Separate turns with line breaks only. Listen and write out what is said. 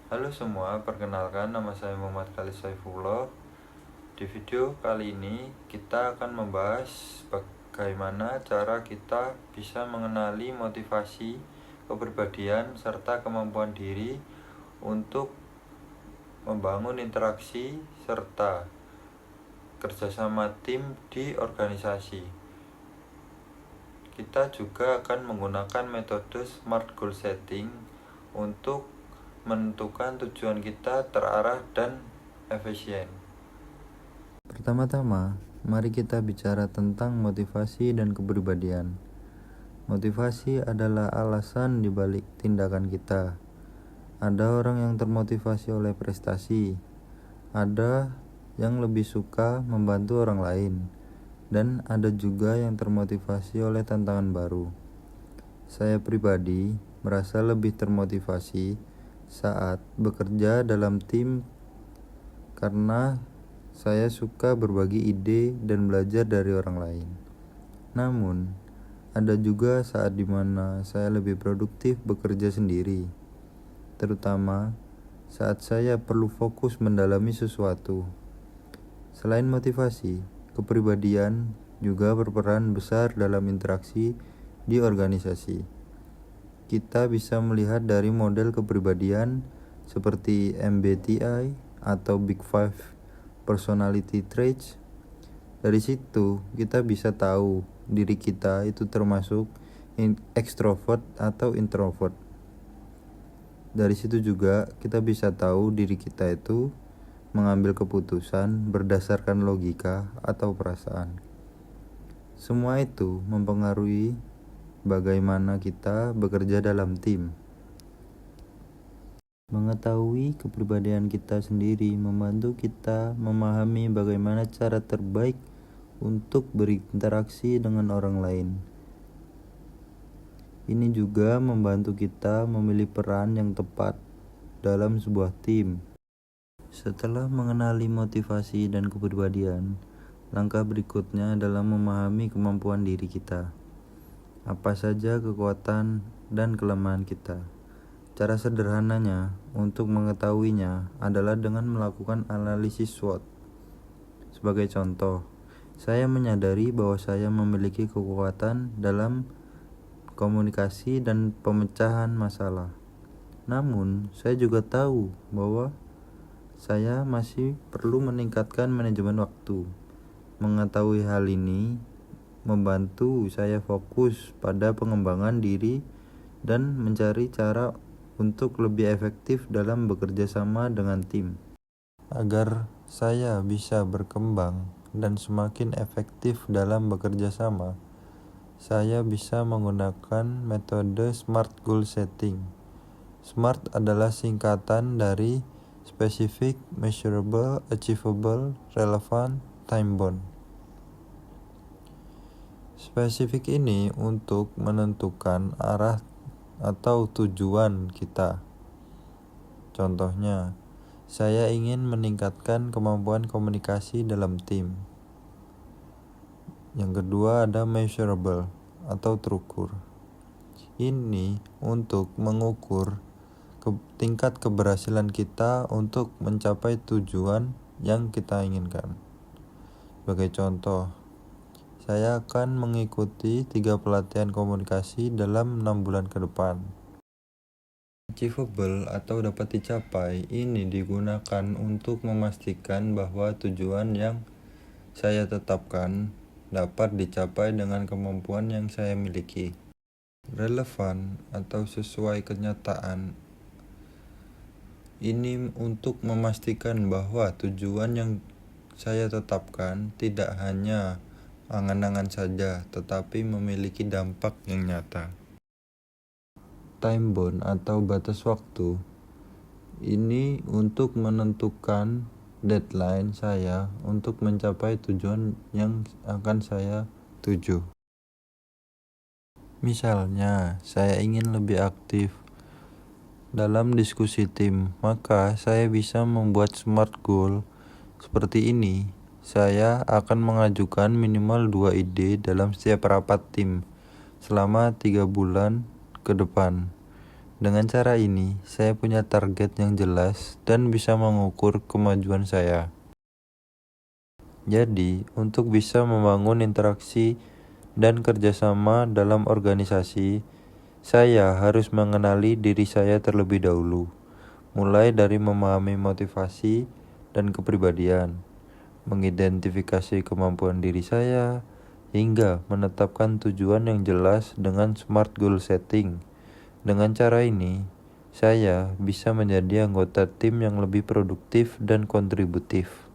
Halo semua, perkenalkan nama saya Muhammad Khalid Saifullah. Di video kali ini kita akan membahas bagaimana cara kita bisa mengenali motivasi, kepribadian, serta kemampuan diri untuk membangun interaksi serta kerjasama tim di organisasi. Kita juga akan menggunakan metode SMART Goal Setting untuk menentukan tujuan kita terarah dan efisien.
Pertama-tama, mari kita bicara tentang motivasi dan kepribadian. Motivasi adalah alasan dibalik tindakan kita. Ada orang yang termotivasi oleh prestasi, ada yang lebih suka membantu orang lain, dan ada juga yang termotivasi oleh tantangan baru. Saya pribadi merasa lebih termotivasi saat bekerja dalam tim karena saya suka berbagi ide dan belajar dari orang lain. Namun, ada juga saat dimana saya lebih produktif bekerja sendiri, terutama saat saya perlu fokus mendalami sesuatu. Selain motivasi, kepribadian juga berperan besar dalam interaksi di organisasi. Kita bisa melihat dari model kepribadian seperti MBTI atau Big Five Personality Traits. Dari situ kita bisa tahu diri kita itu termasuk extrovert atau introvert. Dari situ juga kita bisa tahu diri kita itu mengambil keputusan berdasarkan logika atau perasaan. Semua itu mempengaruhi bagaimana kita bekerja dalam tim. Mengetahui kepribadian kita sendiri membantu kita memahami bagaimana cara terbaik untuk berinteraksi dengan orang lain. Ini juga membantu kita memilih peran yang tepat dalam sebuah tim. Setelah mengenali motivasi dan kepribadian, langkah berikutnya adalah memahami kemampuan diri kita. Apa saja kekuatan dan kelemahan kita. Cara sederhananya untuk mengetahuinya adalah dengan melakukan analisis SWOT. Sebagai contoh, saya menyadari bahwa saya memiliki kekuatan dalam komunikasi dan pemecahan masalah. Namun, saya juga tahu bahwa saya masih perlu meningkatkan manajemen waktu. Mengetahui hal ini membantu saya fokus pada pengembangan diri dan mencari cara untuk lebih efektif dalam bekerja sama dengan tim. Agar saya bisa berkembang dan semakin efektif dalam bekerja sama, saya bisa menggunakan metode SMART Goal Setting. SMART adalah singkatan dari Specific, Measurable, Achievable, Relevant, Time-bound. Spesifik ini untuk menentukan arah atau tujuan kita. Contohnya, saya ingin meningkatkan kemampuan komunikasi dalam tim. Yang kedua ada measurable atau terukur. Ini untuk mengukur tingkat keberhasilan kita untuk mencapai tujuan yang kita inginkan. Sebagai contoh, saya akan mengikuti 3 pelatihan komunikasi dalam 6 bulan ke depan. Achievable atau dapat dicapai ini digunakan untuk memastikan bahwa tujuan yang saya tetapkan dapat dicapai dengan kemampuan yang saya miliki. Relevan atau sesuai kenyataan ini untuk memastikan bahwa tujuan yang saya tetapkan tidak hanya angan-angan saja, tetapi memiliki dampak yang nyata. Time bound atau batas waktu ini untuk menentukan deadline saya untuk mencapai tujuan yang akan saya tuju. Misalnya, saya ingin lebih aktif dalam diskusi tim, maka saya bisa membuat SMART goal seperti ini. Saya akan mengajukan minimal 2 ide dalam setiap rapat tim selama 3 bulan ke depan. Dengan cara ini, saya punya target yang jelas dan bisa mengukur kemajuan saya. Jadi, untuk bisa membangun interaksi dan kerjasama dalam organisasi, saya harus mengenali diri saya terlebih dahulu, mulai dari memahami motivasi dan kepribadian, mengidentifikasi kemampuan diri saya, hingga menetapkan tujuan yang jelas dengan SMART goal setting. Dengan cara ini, saya bisa menjadi anggota tim yang lebih produktif dan kontributif.